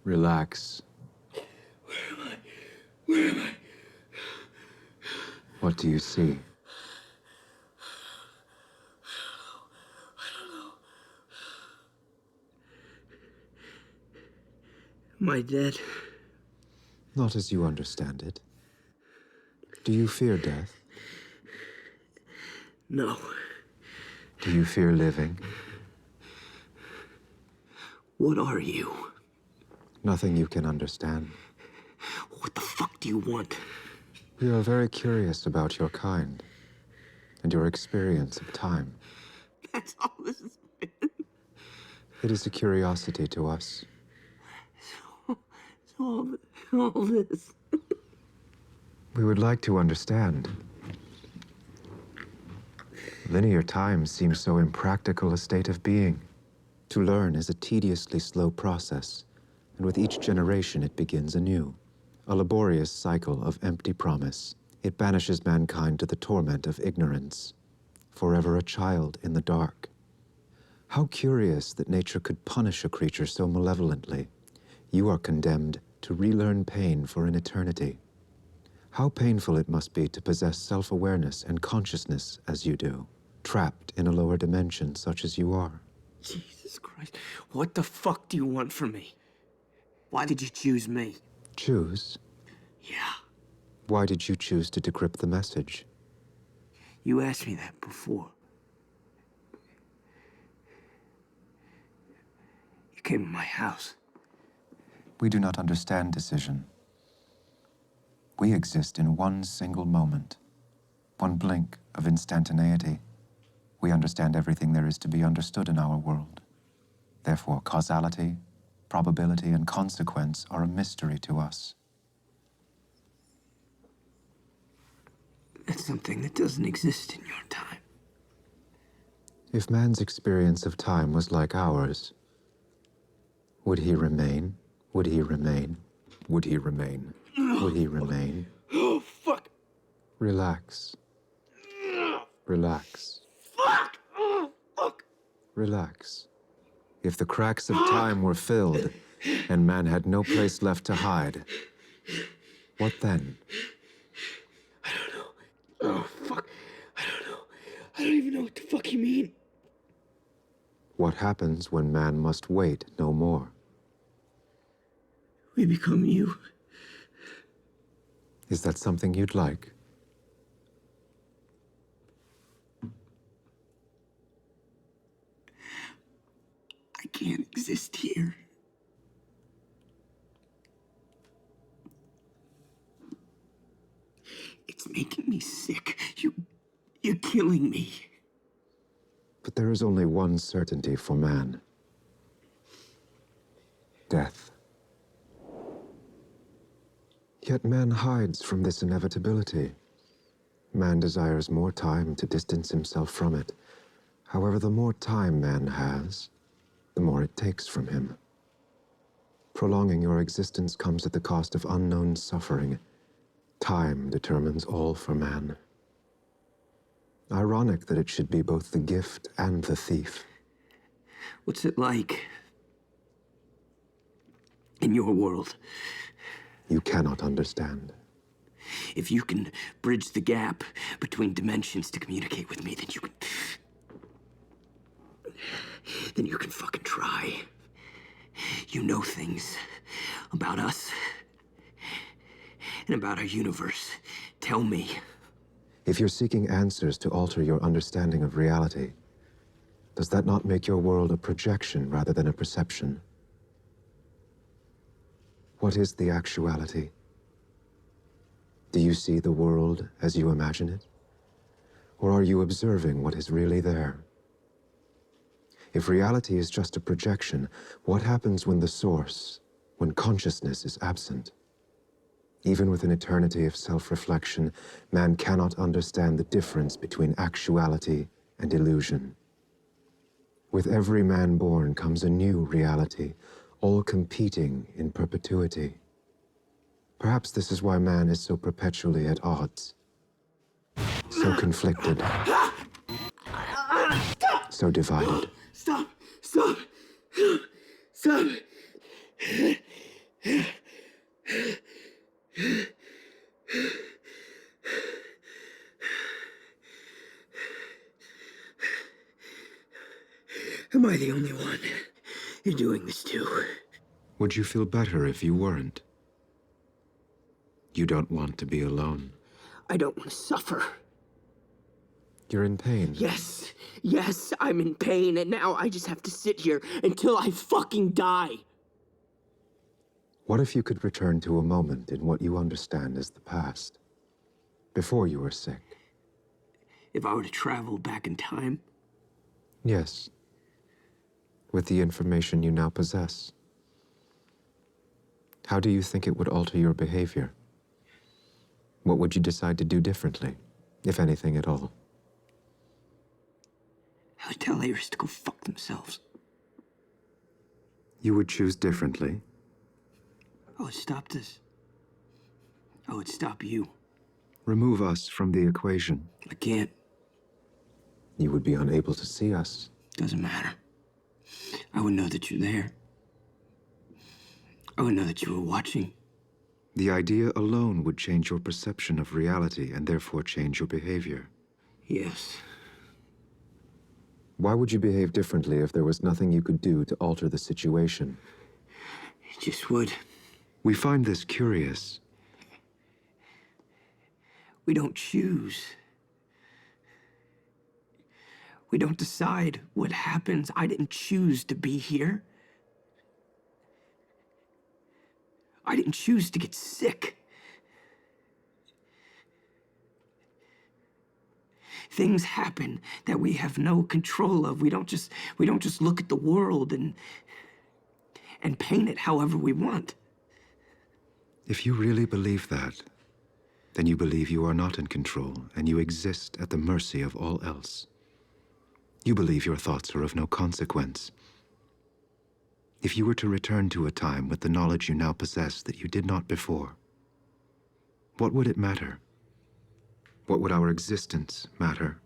Relax. Where am I? Where am I? What do you see? I don't know. Am I dead? Not as you understand it. Do you fear death? No. Do you fear living? What are you? Nothing you can understand. What the fuck do you want? We are very curious about your kind and your experience of time. That's all this has been. It is a curiosity to us. So all this. We would like to understand. Linear time seems so impractical a state of being. To learn is a tediously slow process, and with each generation it begins anew. A laborious cycle of empty promise. It banishes mankind to the torment of ignorance, forever a child in the dark. How curious that nature could punish a creature so malevolently. You are condemned to relearn pain for an eternity. How painful it must be to possess self-awareness and consciousness as you do, trapped in a lower dimension such as you are. Jesus Christ. What the fuck do you want from me? Why did you choose me? Choose? Yeah. Why did you choose to decrypt the message? You asked me that before. You came to my house. We do not understand decision. We exist in one single moment, one blink of instantaneity. We understand everything there is to be understood in our world. Therefore, causality, probability, and consequence are a mystery to us. That's something that doesn't exist in your time. If man's experience of time was like ours, would he remain? Would he remain? Would he remain? Would he remain? Oh, fuck! Relax. Relax. Fuck! Oh, fuck! Relax. If the cracks of time were filled, and man had no place left to hide, what then? I don't know. Oh, fuck. I don't know. I don't even know what the fuck you mean. What happens when man must wait no more? We become you. Is that something you'd like? I can't exist here. It's making me sick. You're killing me. But there is only one certainty for man. Death. Yet man hides from this inevitability. Man desires more time to distance himself from it. However, the more time man has, the more it takes from him. Prolonging your existence comes at the cost of unknown suffering. Time determines all for man. Ironic that it should be both the gift and the thief. What's it like in your world? You cannot understand. If you can bridge the gap between dimensions to communicate with me, then you can fucking try. You know things about us and about our universe. Tell me. If you're seeking answers to alter your understanding of reality, does that not make your world a projection rather than a perception? What is the actuality? Do you see the world as you imagine it? Or are you observing what is really there? If reality is just a projection, what happens when the source, when consciousness is absent? Even with an eternity of self-reflection, man cannot understand the difference between actuality and illusion. With every man born comes a new reality, all competing in perpetuity. Perhaps this is why man is so perpetually at odds, so conflicted, so divided. Stop! Stop! Stop! Am I the only one you're doing this to? Would you feel better if you weren't? You don't want to be alone. I don't want to suffer. You're in pain. Yes, I'm in pain, and now I just have to sit here until I fucking die. What if you could return to a moment in what you understand as the past, before you were sick? If I were to travel back in time? Yes. With the information you now possess. How do you think it would alter your behavior? What would you decide to do differently, if anything at all? I would tell Ares to go fuck themselves. You would choose differently? I would stop this. I would stop you. Remove us from the equation. I can't. You would be unable to see us. Doesn't matter. I would know that you're there. I would know that you were watching. The idea alone would change your perception of reality and therefore change your behavior. Yes. Why would you behave differently if there was nothing you could do to alter the situation? It just would. We find this curious. We don't choose. We don't decide what happens. I didn't choose to be here. I didn't choose to get sick. Things happen that we have no control of. We don't just look at the world and paint it however we want. If you really believe that, then you believe you are not in control and you exist at the mercy of all else. You believe your thoughts are of no consequence. If you were to return to a time with the knowledge you now possess that you did not before, what would it matter? What would our existence matter?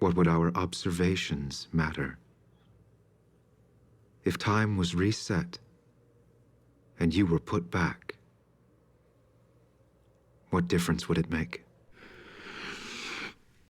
What would our observations matter? If time was reset and you were put back, what difference would it make?